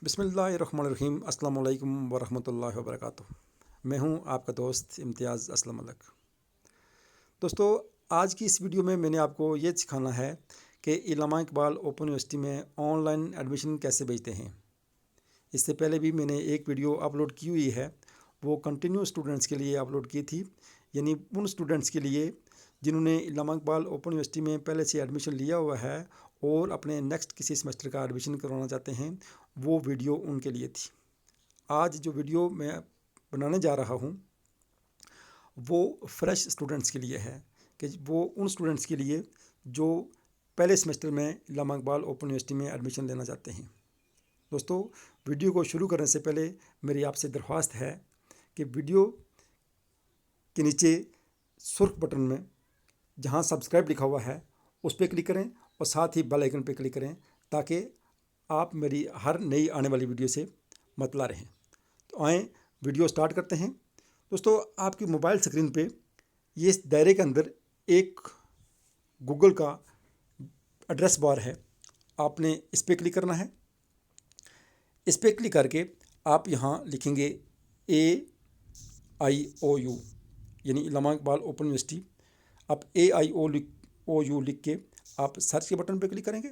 बिस्मिल्लाहिर्रहमानिर्रहीम। अस्सलाम वालेकुम वरहमतुल्लाहि वबरकातुहू। मैं हूं आपका दोस्त इम्तियाज़ असलम मलक। दोस्तों, आज की इस वीडियो में मैंने आपको ये सिखाना है कि इल्लामा इकबाल ओपन यूनिवर्सिटी में ऑनलाइन एडमिशन कैसे भेजते हैं। इससे पहले भी मैंने एक वीडियो अपलोड की हुई है, वो कंटिन्यू स्टूडेंट्स के लिए अपलोड की थी, यानी उन स्टूडेंट्स के लिए जिन्होंने इल्लामा इकबाल ओपन यूनिवर्सिटी में पहले से एडमिशन लिया हुआ है और अपने नेक्स्ट किसी सेमेस्टर का एडमिशन करवाना चाहते हैं। वो वीडियो उनके लिए थी। आज जो वीडियो मैं बनाने जा रहा हूँ वो फ्रेश स्टूडेंट्स के लिए है, कि वो उन स्टूडेंट्स के लिए जो पहले सेमेस्टर में इल्लामा इकबाल ओपन यूनिवर्सिटी में एडमिशन लेना चाहते हैं। दोस्तों, वीडियो को शुरू करने से पहले मेरी आपसे दरख्वास्त है कि वीडियो के नीचे सुर्ख बटन में जहां सब्सक्राइब लिखा हुआ है उस पर क्लिक करें और साथ ही बेल आइकन पर क्लिक करें, ताकि आप मेरी हर नई आने वाली वीडियो से मतला रहें। तो आएँ वीडियो स्टार्ट करते हैं। दोस्तों, आपकी मोबाइल स्क्रीन पे ये इस दायरे के अंदर एक गूगल का एड्रेस बार है, आपने इस पर क्लिक करना है। इस पर क्लिक करके आप यहाँ लिखेंगे AIOU, यानी इल्लामा इकबाल ओपन यूनिवर्सिटी। आप AIOU लिख के आप सर्च के बटन पर क्लिक करेंगे।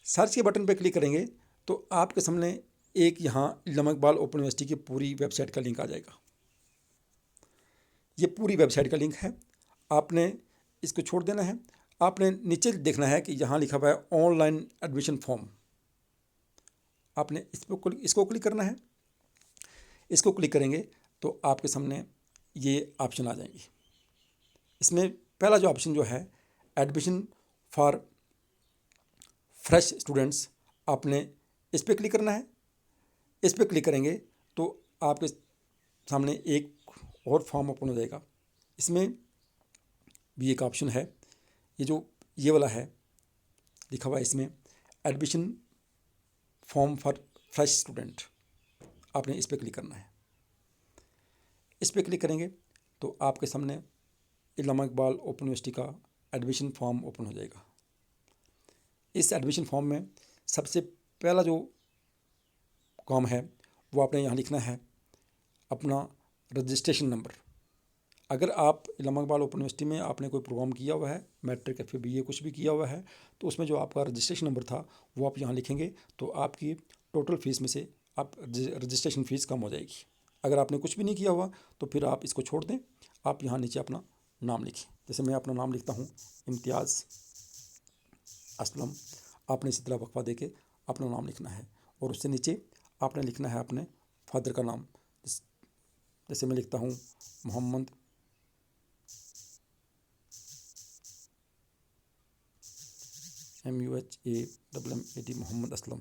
सर्च के बटन पर क्लिक करेंगे तो आपके सामने एक यहाँ इल्लामा इकबाल ओपन यूनिवर्सिटी की पूरी वेबसाइट का लिंक आ जाएगा। ये पूरी वेबसाइट का लिंक है, आपने इसको छोड़ देना है। आपने नीचे देखना है कि यहाँ लिखा हुआ है ऑनलाइन एडमिशन फॉर्म। आपने इसको क्लिक करना है। इसको क्लिक करेंगे तो आपके सामने ये ऑप्शन आ जाएंगे। इसमें पहला जो ऑप्शन जो है एडमिशन फॉर फ्रेश स्टूडेंट्स, आपने इस पर क्लिक करना है। इस पर क्लिक करेंगे तो आपके सामने एक और फॉर्म ओपन हो जाएगा। इसमें भी एक ऑप्शन है, ये वाला है लिखा हुआ है इसमें admission form for fresh student. आपने इस पर क्लिक करना है। इस पर क्लिक करेंगे तो आपके सामने इल्लामा इकबाल ओपन यूनिवर्सिटी का एडमिशन फॉर्म ओपन हो जाएगा। इस एडमिशन फॉर्म में सबसे पहला जो काम है वो आपने यहाँ लिखना है अपना रजिस्ट्रेशन नंबर। अगर आप इल्लामा इकबाल ओपन यूनिवर्सिटी में आपने कोई प्रोग्राम किया हुआ है, मैट्रिक FA BA कुछ भी किया हुआ है, तो उसमें जो आपका रजिस्ट्रेशन नंबर था वो आप यहाँ लिखेंगे तो आपकी टोटल फ़ीस में से आप रजिस्ट्रेशन फ़ीस कम हो जाएगी। अगर आपने कुछ भी नहीं किया हुआ तो फिर आप इसको छोड़ दें। आप यहाँ नीचे अपना नाम लिखें। जैसे मैं अपना नाम लिखता हूँ इम्तियाज़ असलम। आपने इसी तरह वक्फा दे के अपना नाम लिखना है और उससे नीचे आपने लिखना है अपने फादर का नाम। जैसे मैं लिखता हूँ मोहम्मद MUHAMMAD मोहम्मद असलम।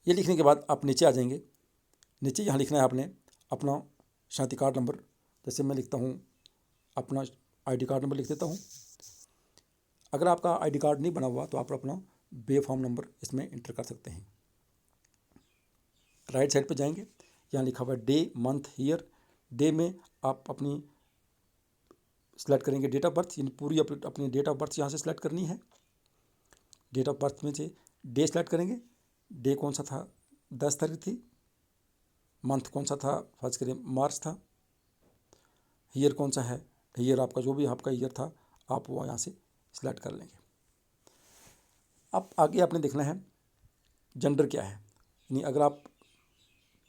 ये लिखने के बाद आप नीचे आ जाएंगे। नीचे यहाँ लिखना है आपने अपना शनाख्ती कार्ड नंबर। जैसे मैं लिखता हूँ अपना ID कार्ड नंबर लिख देता हूँ। अगर आपका ID कार्ड नहीं बना हुआ तो आप अपना बे फॉर्म नंबर इसमें इंटर कर सकते हैं। राइट साइड पे जाएंगे, यहाँ लिखा हुआ है डे मंथ ईयर। डे में आप अपनी सेलेक्ट करेंगे डेट ऑफ बर्थ, यानी पूरी अपनी डेट ऑफ बर्थ यहाँ से सेलेक्ट करनी है। डेट ऑफ बर्थ में से डे सेलेक्ट करेंगे। डे कौन सा था, 10 तारीख थी। मंथ कौन सा था, फर्ज करें मार्च था। ईयर कौन सा है, ईयर आपका जो भी आपका ईयर था आप वो यहाँ से सिलेक्ट कर लेंगे। अब आगे आपने देखना है जेंडर क्या है, यानी अगर आप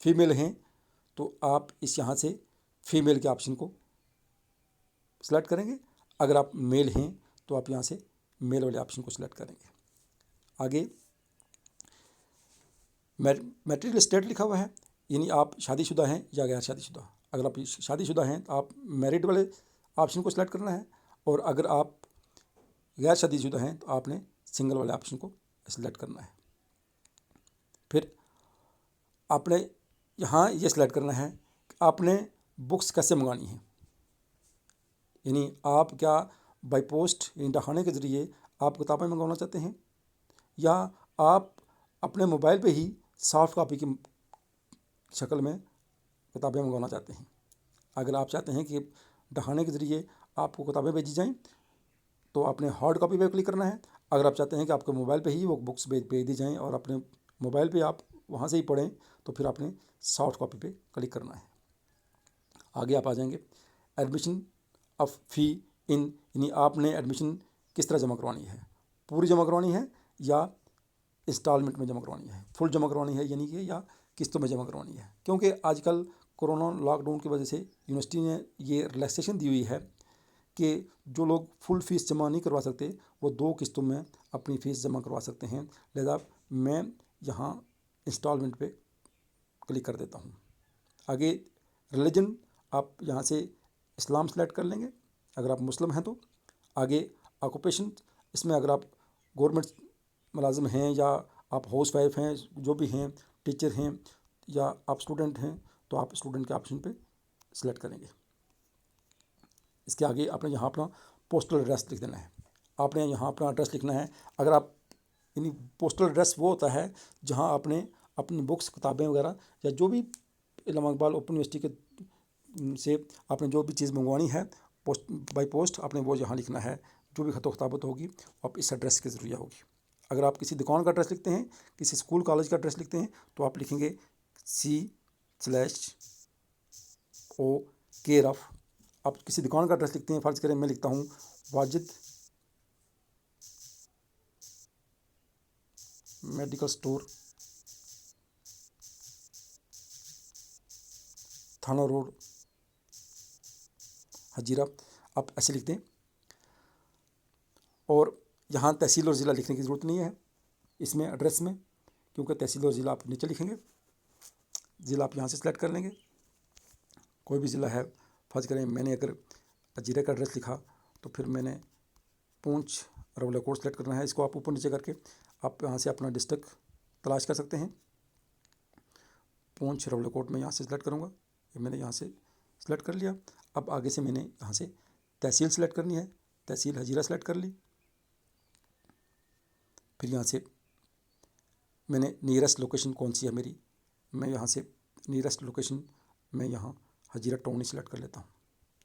फीमेल हैं तो आप इस यहाँ से फीमेल के ऑप्शन को सिलेक्ट करेंगे। अगर आप मेल हैं तो आप यहाँ से मेल वाले ऑप्शन को सिलेक्ट करेंगे। आगे मैरिटल स्टेट लिखा हुआ है, यानी आप शादीशुदा हैं या गैर शादीशुदा। अगर आप शादीशुदा हैं तो आप मैरिड वाले ऑप्शन को सिलेक्ट करना है, और अगर आप गैर शादीशुदा हैं तो आपने सिंगल वाले ऑप्शन को सिलेक्ट करना है। फिर आपने यहाँ ये सिलेक्ट करना है कि आपने बुक्स कैसे मंगानी है, यानी आप क्या बाई पोस्ट यानी डाकखाने के ज़रिए आप किताबें मंगवाना चाहते हैं, या आप अपने मोबाइल पे ही सॉफ्ट कॉपी की शक्ल में किताबें मंगवाना चाहते हैं। अगर आप चाहते हैं कि डाकखाने के ज़रिए आपको किताबें भेजी जाएं तो आपने हार्ड कॉपी पे क्लिक करना है। अगर आप चाहते हैं कि आपके मोबाइल पे ही वो बुक्स भेज दी जाएँ और अपने मोबाइल पे आप वहाँ से ही पढ़ें, तो फिर आपने सॉफ्ट कॉपी पे क्लिक करना है। आगे आप आ जाएंगे एडमिशन ऑफ फ़ी इन, यानी आपने एडमिशन किस तरह जमा करवानी है, पूरी जमा करवानी है या इंस्टॉलमेंट में जमा करवानी है, फुल जमा करवानी है यानी कि या किस्तों में जमा करवानी है। क्योंकि आजकल कोरोना लॉकडाउन की वजह से यूनिवर्सिटी ने ये रिलैक्सेशन दी हुई है कि जो लोग फुल फ़ीस जमा नहीं करवा सकते वो 2 किस्तों में अपनी फ़ीस जमा करवा सकते हैं। लिहाजा मैं यहाँ इंस्टॉलमेंट पे क्लिक कर देता हूँ। आगे रिलीजन आप यहाँ से इस्लाम सेलेक्ट कर लेंगे अगर आप मुस्लिम हैं तो। आगे ऑक्यूपेशन, इसमें अगर आप गवर्नमेंट मुलाजिम हैं या आप हाउस वाइफ हैं, जो भी हैं, टीचर हैं या आप स्टूडेंट हैं, तो आप स्टूडेंट के ऑप्शन पे सिलेक्ट करेंगे। इसके आगे आपने यहाँ अपना पोस्टल एड्रेस लिख देना है। आपने यहाँ अपना एड्रेस लिखना है। अगर आप यानी पोस्टल एड्रेस वो होता है जहाँ आपने अपनी बुक्स, किताबें वगैरह या जो भी इलामा इकबाल ओपन यूनिवर्सिटी के से आपने जो भी चीज़ मंगवानी है पोस्ट बाई पोस्ट, आपने वो यहाँ लिखना है। जो भी खतो खताबत होगी आप इस एड्रेस के ज़रिए होगी। अगर आप किसी दुकान का एड्रेस लिखते हैं, किसी स्कूल कॉलेज का एड्रेस लिखते हैं, तो आप लिखेंगे C/O केयर ऑफ। आप किसी दुकान का एड्रेस लिखते हैं, फ़र्ज़ करें मैं लिखता हूँ वाजिद मेडिकल स्टोर, थाना रोड, हजीरा, आप ऐसे लिखते हैं। और यहाँ तहसील और ज़िला लिखने की ज़रूरत नहीं है इसमें एड्रेस में, क्योंकि तहसील और ज़िला आप नीचे लिखेंगे। ज़िला आप यहाँ से सिलेक्ट कर लेंगे, कोई भी ज़िला है। फ़र्ज़ करें मैंने अगर हजीरा का एड्रेस लिखा तो फिर मैंने पूंछ रवलाकोट सेलेक्ट करना है। इसको आप ऊपर नीचे करके आप यहाँ से अपना डिस्ट्रिक्ट तलाश कर सकते हैं। पूंछ रवलाकोट में यहाँ से सिलेक्ट करूँगा, ये मैंने यहाँ से सिलेक्ट कर लिया। अब आगे से मैंने यहाँ से तहसील सेलेक्ट करनी है, तहसील हजीरा सेलेक्ट कर ली। फिर यहाँ से मैंने नियरेस्ट लोकेशन कौन सी है मेरी, मैं यहाँ से नियरेस्ट लोकेशन मैं यहाँ हजीरा टाउन ही सेलेक्ट कर लेता हूँ।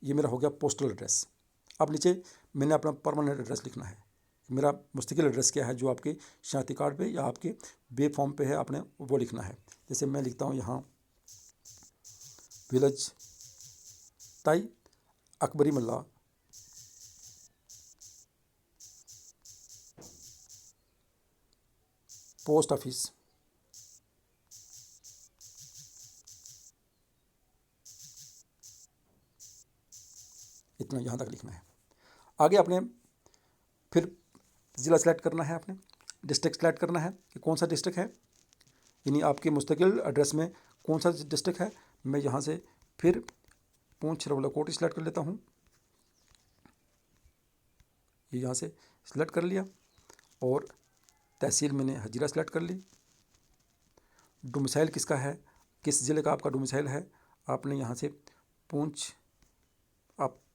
ये मेरा हो गया पोस्टल एड्रेस। अब नीचे मैंने अपना परमानेंट एड्रेस लिखना है। मेरा मुस्तकिल एड्रेस क्या है जो आपके शनाख्ती कार्ड पे या आपके वे फॉर्म पे है, आपने वो लिखना है। जैसे मैं लिखता हूँ यहाँ विलेज ताई अकबरी मल्ला, पोस्ट ऑफिस इतना यहाँ तक लिखना है। आगे आपने फिर ज़िला सेलेक्ट करना है, आपने डिस्ट्रिक्ट सेलेक्ट करना है कि कौन सा डिस्ट्रिक्ट है, यानी आपके मुस्तकिल एड्रेस में कौन सा डिस्ट्रिक्ट है। मैं यहाँ से फिर पूंछ रवलाकोट सेलेक्ट कर लेता हूँ, ये यहाँ से सिलेक्ट कर लिया। और तहसील मैंने हजीरा सेलेक्ट कर ली। डोमिसाइल किसका है, किस ज़िले का आपका डोमिसाइल है, आपने यहाँ से पूंछ,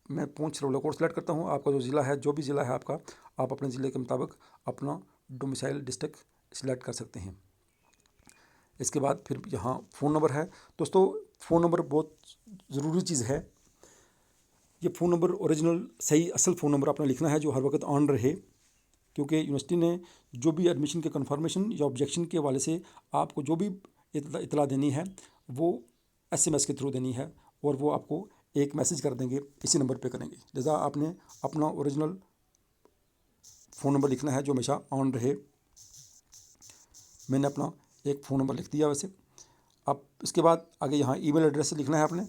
मैं पूंछ रवलाकोट सेलेक्ट करता हूँ। आपका जो ज़िला है, जो भी ज़िला है आपका, आप अपने ज़िले के मुताबिक अपना डोमिसाइल डिस्ट्रिक्ट सेलेक्ट कर सकते हैं। इसके बाद फिर यहाँ फ़ोन नंबर है। दोस्तों फ़ोन नंबर बहुत ज़रूरी चीज़ है। ये फ़ोन नंबर ओरिजिनल सही असल फ़ोन नंबर अपना लिखना है जो हर वक्त ऑन रहे, क्योंकि यूनिवर्सिटी ने जो भी एडमिशन के कन्फर्मेशन या ऑब्जेक्शन के हवाले से आपको जो भी इतला देनी है वो SMS के थ्रू देनी है, और वो आपको एक मैसेज कर देंगे, इसी नंबर पे करेंगे। लिहाजा आपने अपना ओरिजिनल फ़ोन नंबर लिखना है जो हमेशा ऑन रहे। मैंने अपना एक फ़ोन नंबर लिख दिया वैसे। अब इसके बाद आगे यहाँ ईमेल एड्रेस लिखना है आपने।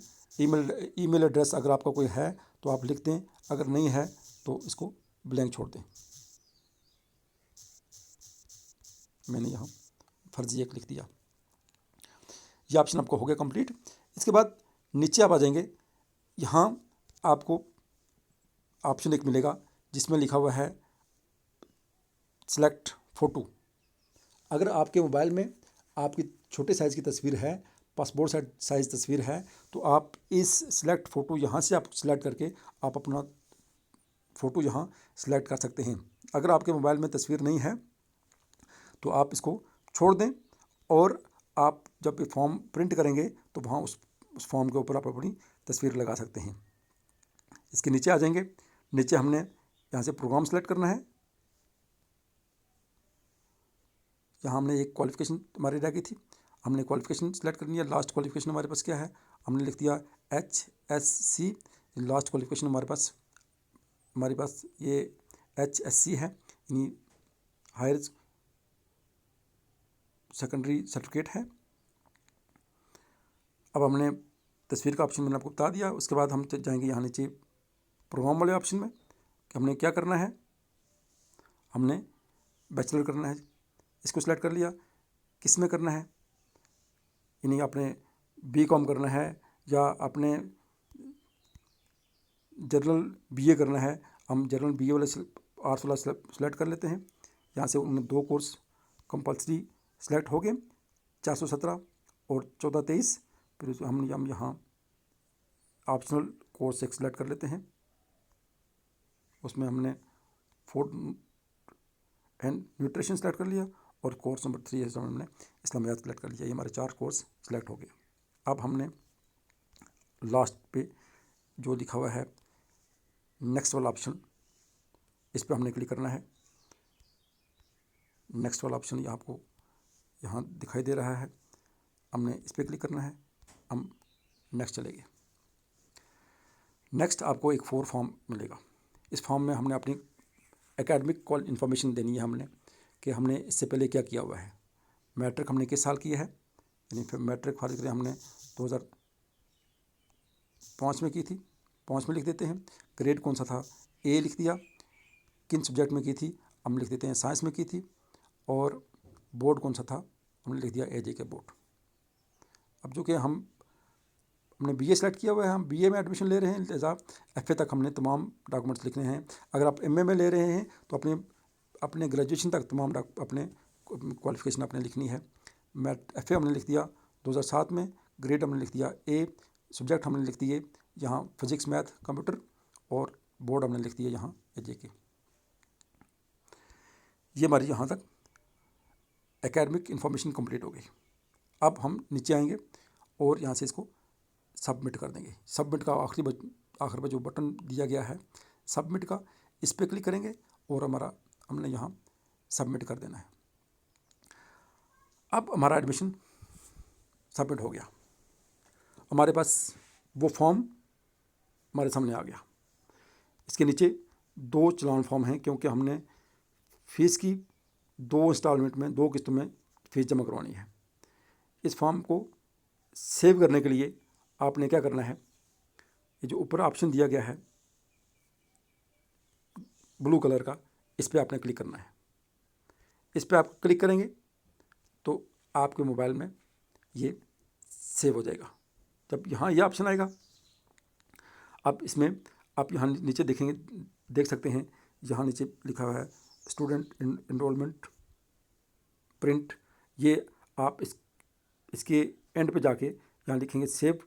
ईमेल एड्रेस अगर आपका कोई है तो आप लिख दें, अगर नहीं है तो इसको ब्लैंक छोड़ दें। मैंने यहाँ फर्जी एक लिख दिया। ये ऑप्शन आपको हो गया कंप्लीट। इसके बाद नीचे आप आ जाएंगे, यहाँ आपको ऑप्शन एक मिलेगा जिसमें लिखा हुआ है सेलेक्ट फ़ोटो। अगर आपके मोबाइल में आपकी छोटे साइज़ की तस्वीर है, पासपोर्ट साइज़ तस्वीर है, तो आप इस सेलेक्ट फ़ोटो यहाँ से आप सेलेक्ट करके आप अपना फ़ोटो यहाँ सेलेक्ट कर सकते हैं। अगर आपके मोबाइल में तस्वीर नहीं है तो आप इसको छोड़ दें, और आप जब भी फॉर्म प्रिंट करेंगे तो वहाँ उस फॉर्म के ऊपर आप अपनी तस्वीर लगा सकते हैं। इसके नीचे आ जाएंगे, नीचे हमने यहाँ से प्रोग्राम सेलेक्ट करना है। यहाँ हमने एक क्वालिफ़िकेशन हमारी रह गई थी, हमने क्वालिफ़िकेशन सेलेक्ट कर लिया। लास्ट क्वालिफ़िकेशन हमारे पास क्या है, हमने लिख दिया HSC। लास्ट क्वालिफ़िकेशन हमारे पास ये HSC है, यानी हायर सेकेंडरी सर्टिफिकेट है। अब हमने तस्वीर का ऑप्शन मैंने आपको बता दिया। उसके बाद हम जाएंगे यहाँ नीचे प्रोग्राम वाले ऑप्शन में कि हमने क्या करना है, हमने बैचलर करना है, इसको सिलेक्ट कर लिया। किस में करना है, यानी आपने BCom करना है या आपने जनरल BA करना है। हम जनरल BA वाले आर्ट्स वाला सेलेक्ट कर लेते हैं। यहाँ से उनमें 2 कोर्स कंपल्सरी सेलेक्ट हो गए, 417 और 1423। फिर हम यहाँ ऑप्शनल कोर्स एक सेलेक्ट कर लेते हैं। उसमें हमने फूड एंड न्यूट्रिशन सेलेक्ट कर लिया और कोर्स नंबर 3 है हमने इस्लामियात सेलेक्ट कर लिया। ये हमारे 4 कोर्स सेलेक्ट हो गए। अब हमने लास्ट पे जो लिखा हुआ है नेक्स्ट वाला ऑप्शन, इस पर हमने क्लिक करना है। नेक्स्ट वाला ऑप्शन ये आपको यहाँ दिखाई दे रहा है, हमने इस पर क्लिक करना है। हम नेक्स्ट चलेंगे। नेक्स्ट आपको एक 4 फॉर्म मिलेगा। इस फॉर्म में हमने अपनी एकेडमिक कॉल इन्फॉर्मेशन देनी है हमने, कि हमने इससे पहले क्या किया हुआ है। मैट्रिक हमने किस साल किया है, यानी फिर मैट्रिक फर्ज करें हमने 2005 में की थी, 5 में लिख देते हैं। ग्रेड कौन सा था, A लिख दिया। किन सब्जेक्ट में की थी, हम लिख देते हैं साइंस में की थी। और बोर्ड कौन सा था, हमने लिख दिया AJK बोर्ड। अब जो कि हमने BA सेलेक्ट किया हुआ है, हम BA में एडमिशन ले रहे हैं, लिहाजा FA तक हमने तमाम डॉक्यूमेंट्स लिखने हैं। अगर आप MA में ले रहे हैं तो अपने ग्रेजुएशन तक तमाम अपने क्वालिफ़िकेशन आपने लिखनी है। FA हमने लिख दिया 2007 में, ग्रेड हमने लिख दिया A, सब्जेक्ट हमने लिख दिए यहाँ फिजिक्स, मैथ, कंप्यूटर, और बोर्ड हमने लिख दिया यहाँ AJK। ये हमारी यहाँ तक एकेडमिक इन्फॉर्मेशन कंप्लीट हो गई। अब हम नीचे आएंगे और यहाँ से इसको सबमिट कर देंगे। सबमिट का आखिर में जो बटन दिया गया है सबमिट का, इस पर क्लिक करेंगे और हमने यहाँ सबमिट कर देना है। अब हमारा एडमिशन सबमिट हो गया, हमारे पास वो फॉर्म हमारे सामने आ गया। इसके नीचे 2 चलान फॉर्म हैं, क्योंकि हमने फ़ीस की 2 इंस्टॉलमेंट में 2 किस्तों में फ़ीस जमा करवानी है। इस फॉर्म को सेव करने के लिए आपने क्या करना है, ये जो ऊपर ऑप्शन दिया गया है ब्लू कलर का, इस पर आपने क्लिक करना है। इस पर आप क्लिक करेंगे तो आपके मोबाइल में ये सेव हो जाएगा। जब यहाँ ये ऑप्शन आएगा, अब इसमें आप यहाँ नीचे देख सकते हैं, यहाँ नीचे लिखा हुआ है स्टूडेंट इनरोलमेंट प्रिंट। ये आप इसके एंड पे जाके यहाँ लिखेंगे सेव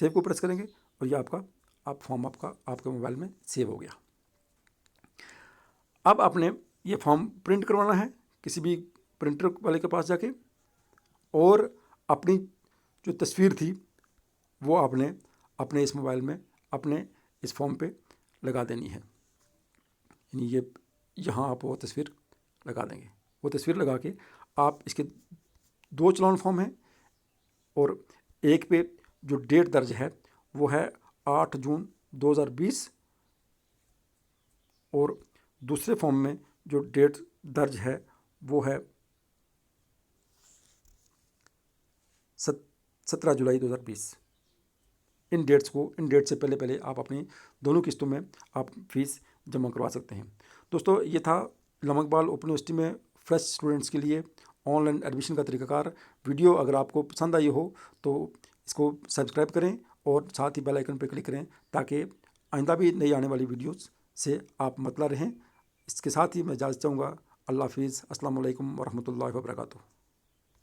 को प्रेस करेंगे और ये फॉर्म आपके मोबाइल में सेव हो गया। अब आपने ये फॉर्म प्रिंट करवाना है किसी भी प्रिंटर वाले के पास जाके, और अपनी जो तस्वीर थी वो आपने अपने इस मोबाइल में अपने इस फॉर्म पे लगा देनी है। यानी यहाँ आप वो तस्वीर लगा देंगे। वो तस्वीर लगा के आप इसके 2 चलान फॉर्म हैं, और एक पे जो डेट दर्ज है वो है 8 जून 2020, और दूसरे फॉर्म में जो डेट दर्ज है वो है 17 जुलाई 2020। इन डेट से पहले आप अपनी दोनों किस्तों में आप फीस जमा करवा सकते हैं। दोस्तों, ये था इलामा इकबाल ओपन यूनिवर्सिटी में फ्रेश स्टूडेंट्स के लिए ऑनलाइन एडमिशन का तरीकाकार। वीडियो अगर आपको पसंद आई हो तो इसको सब्सक्राइब करें और साथ ही बेल आइकन पर क्लिक करें, ताकि आइंदा भी नई आने वाली वीडियोस से आप मतला रहें। इसके साथ ही मैं इजाज़त चाहूँगा। अल्लाह हाफिज़। अस्सलामु अलैकुम वरहमतुल्लाहि वबरकातुहू।